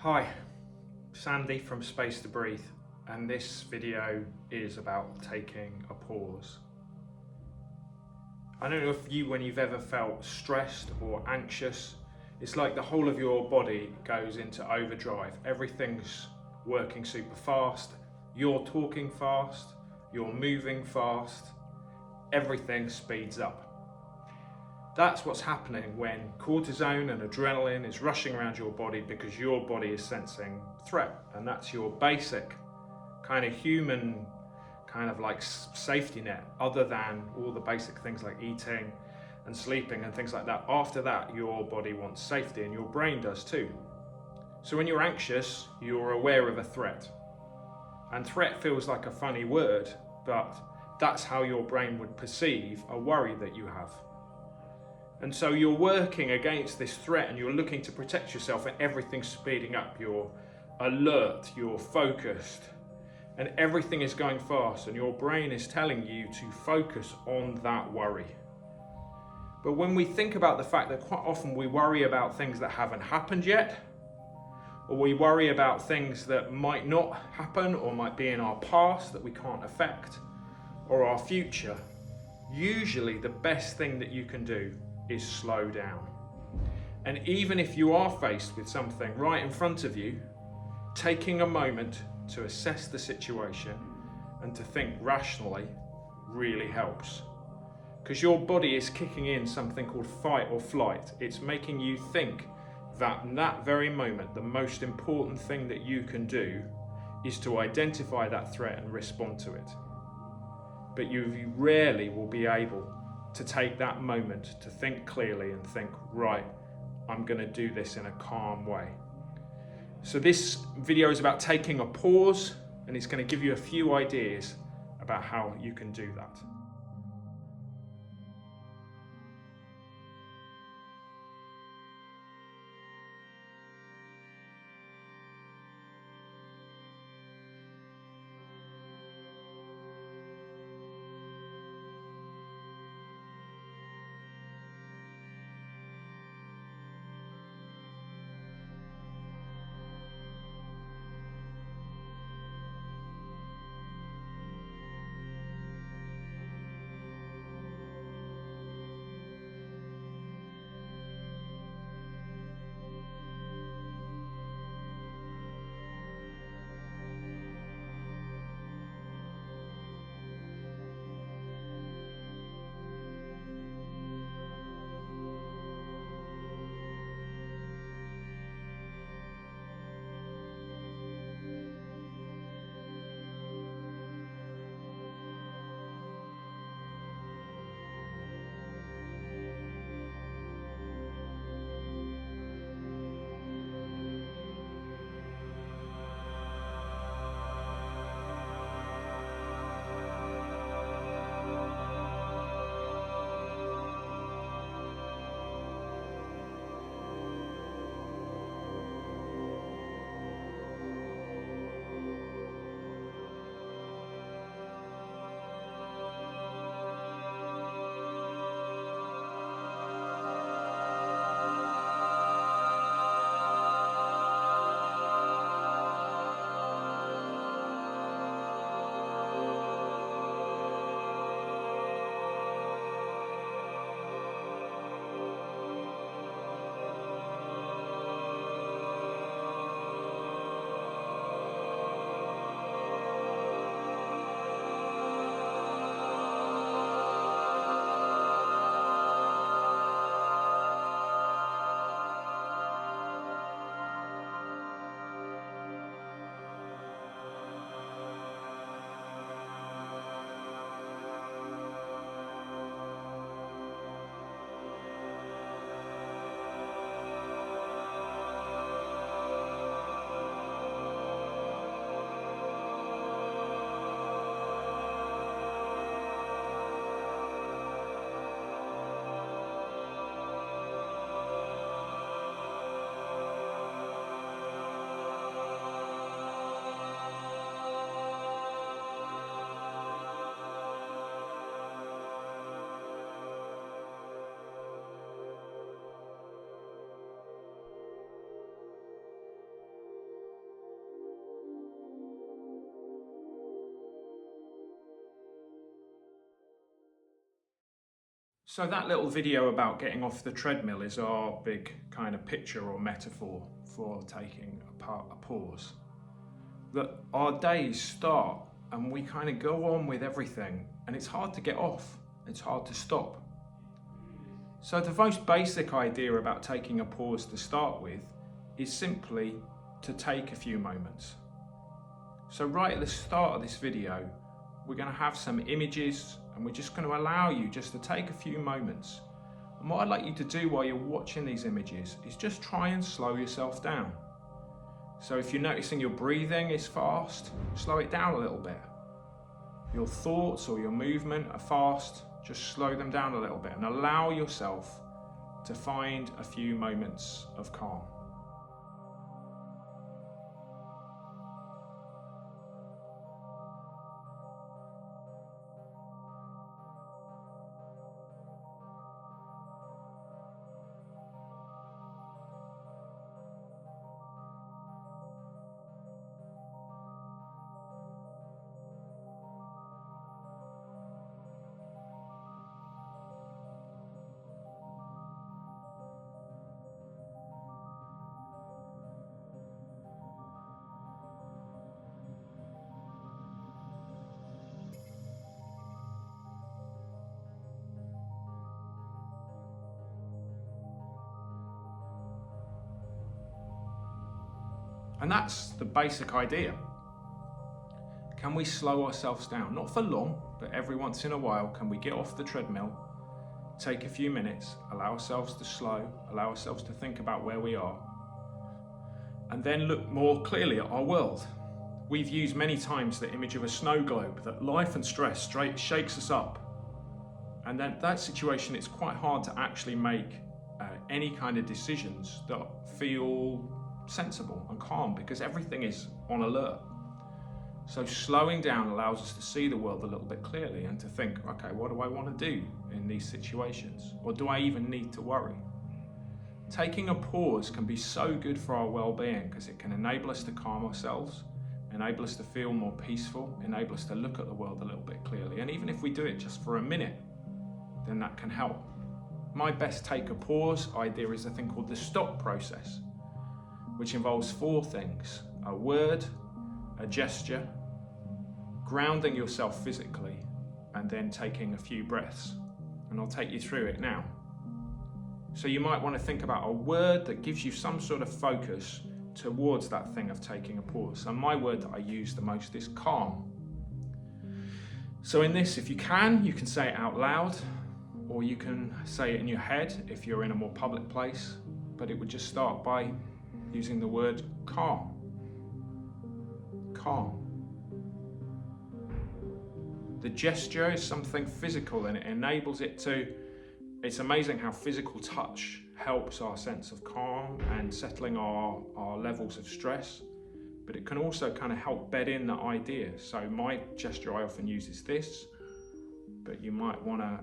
Hi, Sandy from Space to Breathe, and this video is about taking a pause. I don't know if when you've ever felt stressed or anxious, it's like the whole of your body goes into overdrive. Everything's working super fast, you're talking fast, you're moving fast, everything speeds up. That's what's happening when cortisone and adrenaline is rushing around your body because your body is sensing threat, and that's your basic kind of human like safety net, other than all the basic things like eating and sleeping and things like that. After that, your body wants safety, and your brain does too. So when you're anxious, you're aware of a threat, and threat feels like a funny word, but that's how your brain would perceive a worry that you have. And so you're working against this threat and you're looking to protect yourself, and everything's speeding up. You're alert, you're focused, and everything is going fast, and your brain is telling you to focus on that worry. But when we think about the fact that quite often we worry about things that haven't happened yet, or we worry about things that might not happen or might be in our past that we can't affect, or our future, usually the best thing that you can do is slow down. And even if you are faced with something right in front of you, taking a moment to assess the situation and to think rationally really helps. Because your body is kicking in something called fight or flight. It's making you think that in that very moment, the most important thing that you can do is to identify that threat and respond to it. But you rarely will be able to take that moment to think clearly and think, right, I'm going to do this in a calm way. So this video is about taking a pause, and it's going to give you a few ideas about how you can do that. So that little video about getting off the treadmill is our big kind of picture or metaphor for taking a pause. That our days start and we kind of go on with everything, and it's hard to get off, it's hard to stop. So the most basic idea about taking a pause to start with is simply to take a few moments. So right at the start of this video, we're going to have some images, and we're just going to allow you just to take a few moments. And what I'd like you to do while you're watching these images is just try and slow yourself down. So if you're noticing your breathing is fast, slow it down a little bit. Your thoughts or your movement are fast, just slow them down a little bit and allow yourself to find a few moments of calm. And that's the basic idea. Can we slow ourselves down? Not for long, but every once in a while, can we get off the treadmill, take a few minutes, allow ourselves to slow, allow ourselves to think about where we are, and then look more clearly at our world. We've used many times the image of a snow globe, that life and stress shakes us up. And then that situation, it's quite hard to actually make any kind of decisions that feel sensible and calm, because everything is on alert. So slowing down allows us to see the world a little bit clearly and to think, okay, what do I want to do in these situations? Or do I even need to worry? Taking a pause can be so good for our well-being, because it can enable us to calm ourselves, enable us to feel more peaceful, enable us to look at the world a little bit clearly. And even if we do it just for a minute, then that can help. My best take a pause idea is a thing called the stop process, which involves 4 things: a word, a gesture, grounding yourself physically, and then taking a few breaths. And I'll take you through it now. So you might want to think about a word that gives you some sort of focus towards that thing of taking a pause. And my word that I use the most is calm. So in this, if you can say it out loud, or you can say it in your head if you're in a more public place, but it would just start by using the word calm. Calm. The gesture is something physical, and it enables it to, it's amazing how physical touch helps our sense of calm and settling our levels of stress, but it can also kind of help bed in the idea. So my gesture I often use is this, but you might want to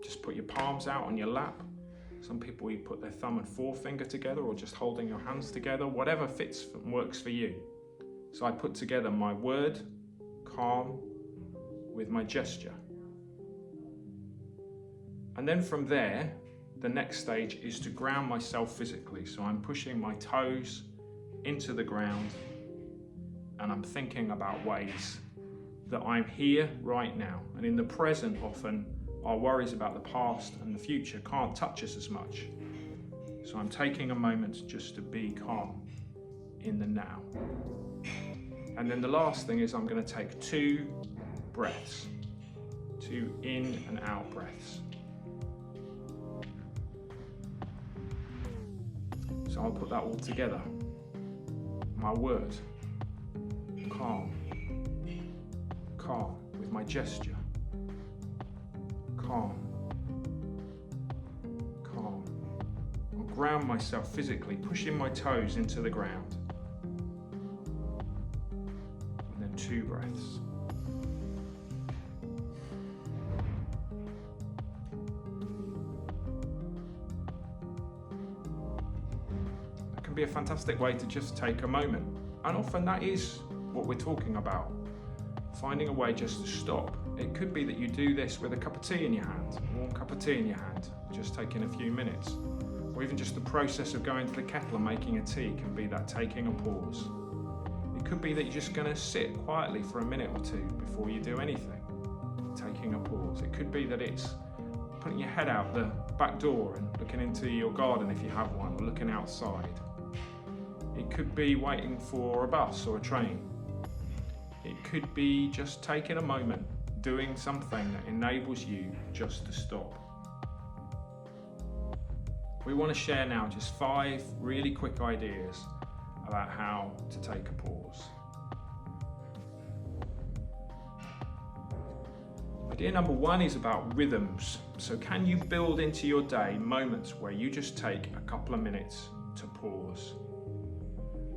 just put your palms out on your lap. Some people, you put their thumb and forefinger together, or just holding your hands together, whatever fits and works for you. So I put together my word, calm, with my gesture. And then from there, the next stage is to ground myself physically. So I'm pushing my toes into the ground, and I'm thinking about ways that I'm here right now. And in the present, often, our worries about the past and the future can't touch us as much. So I'm taking a moment just to be calm in the now. And then the last thing is I'm going to take 2 breaths, 2 in and out breaths. So I'll put that all together. My word, calm, calm, with my gesture. Calm, calm. I'll ground myself physically, pushing my toes into the ground. And then 2 breaths. That can be a fantastic way to just take a moment. And often that is what we're talking about. finding a way just to stop. It could be that you do this with a cup of tea in your hand, a warm cup of tea in your hand, just taking a few minutes. Or even just the process of going to the kettle and making a tea can be that taking a pause. It could be that you're just going to sit quietly for a minute or two before you do anything, taking a pause. It could be that it's putting your head out the back door and looking into your garden if you have one, or looking outside. It could be waiting for a bus or a train. It could be just taking a moment, doing something that enables you just to stop. We want to share now just 5 really quick ideas about how to take a pause. Idea number 1 is about rhythms. So can you build into your day moments where you just take a couple of minutes to pause?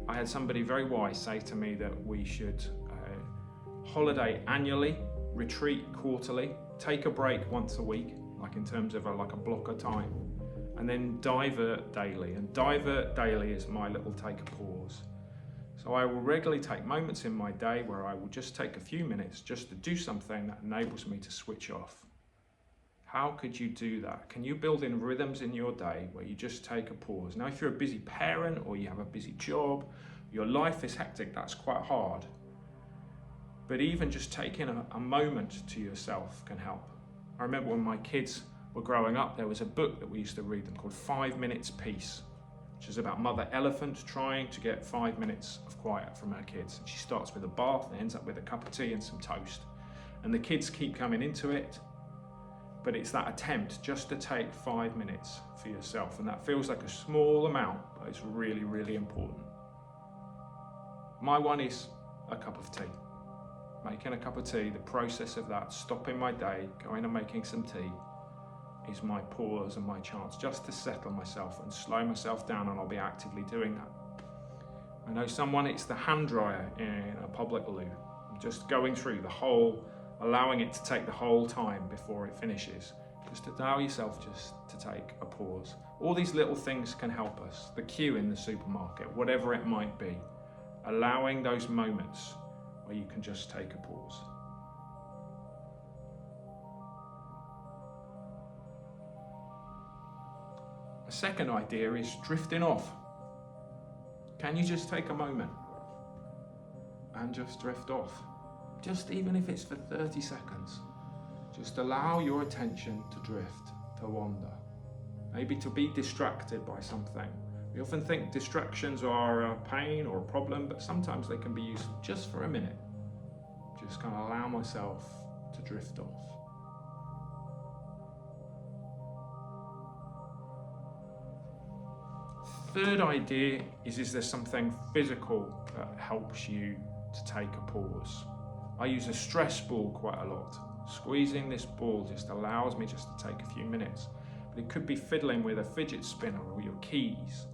I had somebody very wise say to me that we should holiday annually, retreat quarterly, take a break once a week, like in terms of like a block of time, and then divert daily. And divert daily is my little take a pause. So I will regularly take moments in my day where I will just take a few minutes just to do something that enables me to switch off. How could you do that? Can you build in rhythms in your day where you just take a pause? Now, if you're a busy parent or you have a busy job, your life is hectic, that's quite hard. But even just taking a moment to yourself can help. I remember when my kids were growing up, there was a book that we used to read them called 5 Minutes Peace, which is about Mother Elephant trying to get 5 minutes of quiet from her kids. And she starts with a bath and ends up with a cup of tea and some toast. And the kids keep coming into it, but it's that attempt just to take 5 minutes for yourself. And that feels like a small amount, but it's really, really important. My one is a cup of tea. Making a cup of tea, the process of that, stopping my day, going and making some tea, is my pause and my chance just to settle myself and slow myself down, and I'll be actively doing that. I know someone, it's the hand dryer in a public loo. Just going through the whole, allowing it to take the whole time before it finishes. Just allow yourself just to take a pause. All these little things can help us. The queue in the supermarket, whatever it might be. Allowing those moments where you can just take a pause. A second idea is drifting off. Can you just take a moment and just drift off? Just even if it's for 30 seconds. Just allow your attention to drift, to wander. Maybe to be distracted by something. We often think distractions are a pain or a problem, but sometimes they can be useful just for a minute. Just kind of allow myself to drift off. Third idea is there something physical that helps you to take a pause? I use a stress ball quite a lot. Squeezing this ball just allows me just to take a few minutes. But it could be fiddling with a fidget spinner or your keys,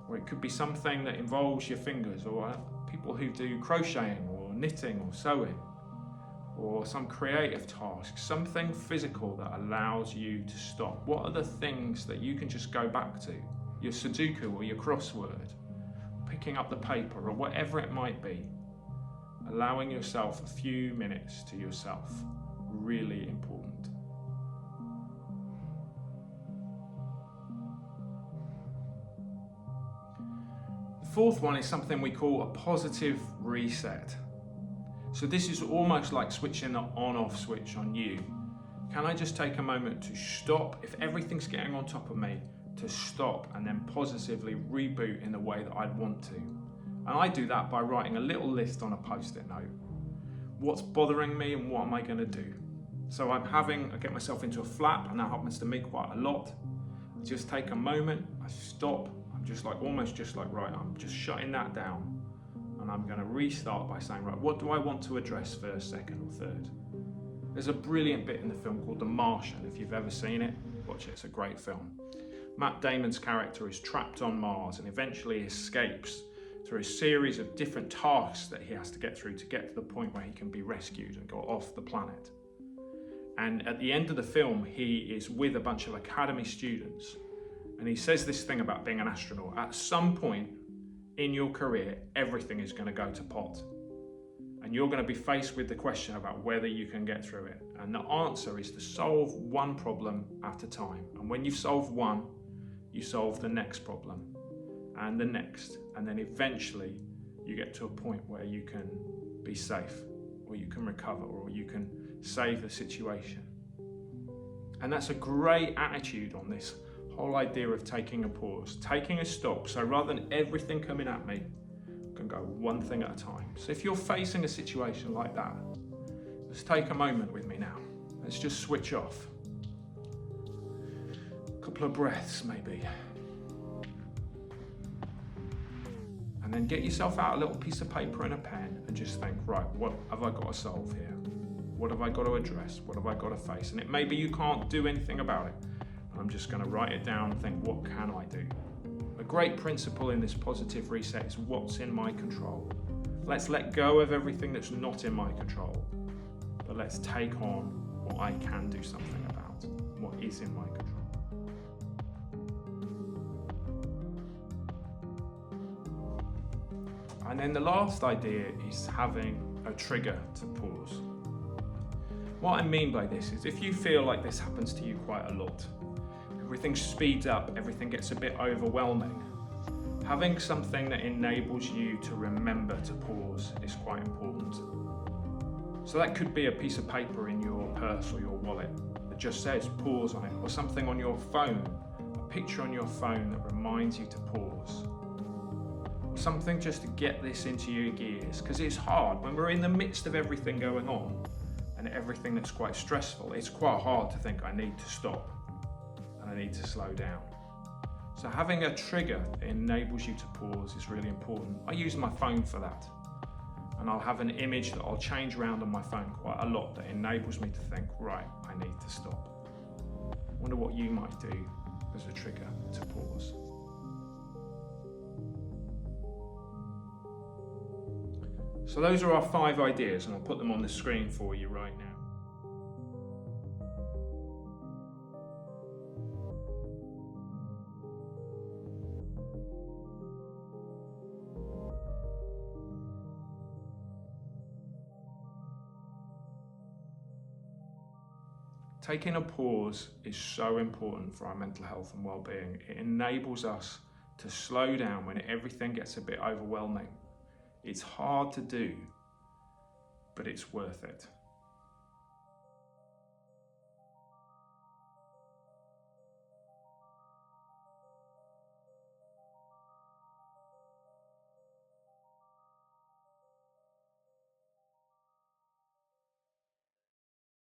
or it could be something that involves your fingers, or people who do crocheting or knitting or sewing, or some creative task, something physical that allows you to stop. What are the things that you can just go back to? Your Sudoku or your crossword, picking up the paper or whatever it might be. Allowing yourself a few minutes to yourself, really important. The fourth one is something we call a positive reset. So this is almost like switching the on-off switch on you. Can I just take a moment to stop, if everything's getting on top of me, to stop and then positively reboot in the way that I'd want to? And I do that by writing a little list on a post-it note. What's bothering me and what am I going to do? So I get myself into a flap, and that happens to me quite a lot. I just take a moment, I stop, I'm just like, almost just like, right, I'm just shutting that down. And I'm going to restart by saying, right, what do I want to address first, second or third? There's a brilliant bit in the film called The Martian. If you've ever seen it, watch it, it's a great film. Matt Damon's character is trapped on Mars and eventually escapes through a series of different tasks that he has to get through to get to the point where he can be rescued and go off the planet. And at the end of the film, he is with a bunch of academy students, and he says this thing about being an astronaut. At some point in your career, everything is going to go to pot. And you're going to be faced with the question about whether you can get through it. And the answer is to solve one problem at a time. And when you've solved one, you solve the next problem and the next. And then eventually you get to a point where you can be safe, or you can recover, or you can save the situation. And that's a great attitude on this whole idea of taking a pause, taking a stop. So rather than everything coming at me, I can go one thing at a time. So if you're facing a situation like that, let's take a moment with me now. Let's just switch off. A couple of breaths maybe. And then get yourself out a little piece of paper and a pen and just think, right, what have I got to solve here? What have I got to address? What have I got to face? And it maybe you can't do anything about it. I'm just going to write it down and think, what can I do? A great principle in this positive reset is what's in my control. Let's let go of everything that's not in my control, but let's take on what I can do something about, what is in my control. And then the last idea is having a trigger to pause. What I mean by this is if you feel like this happens to you quite a lot, everything speeds up, everything gets a bit overwhelming, having something that enables you to remember to pause is quite important. So that could be a piece of paper in your purse or your wallet that just says pause on it, or something on your phone, a picture on your phone that reminds you to pause. Something just to get this into your gears, because it's hard when we're in the midst of everything going on and everything that's quite stressful. It's quite hard to think I need to stop and I need to slow down. So having a trigger that enables you to pause is really important. I use my phone for that, and I'll have an image that I'll change around on my phone quite a lot that enables me to think, right, I need to stop. I wonder what you might do as a trigger to pause. So those are our 5 ideas, and I'll put them on the screen for you right now. Taking a pause is so important for our mental health and well-being. It enables us to slow down when everything gets a bit overwhelming. It's hard to do, but it's worth it.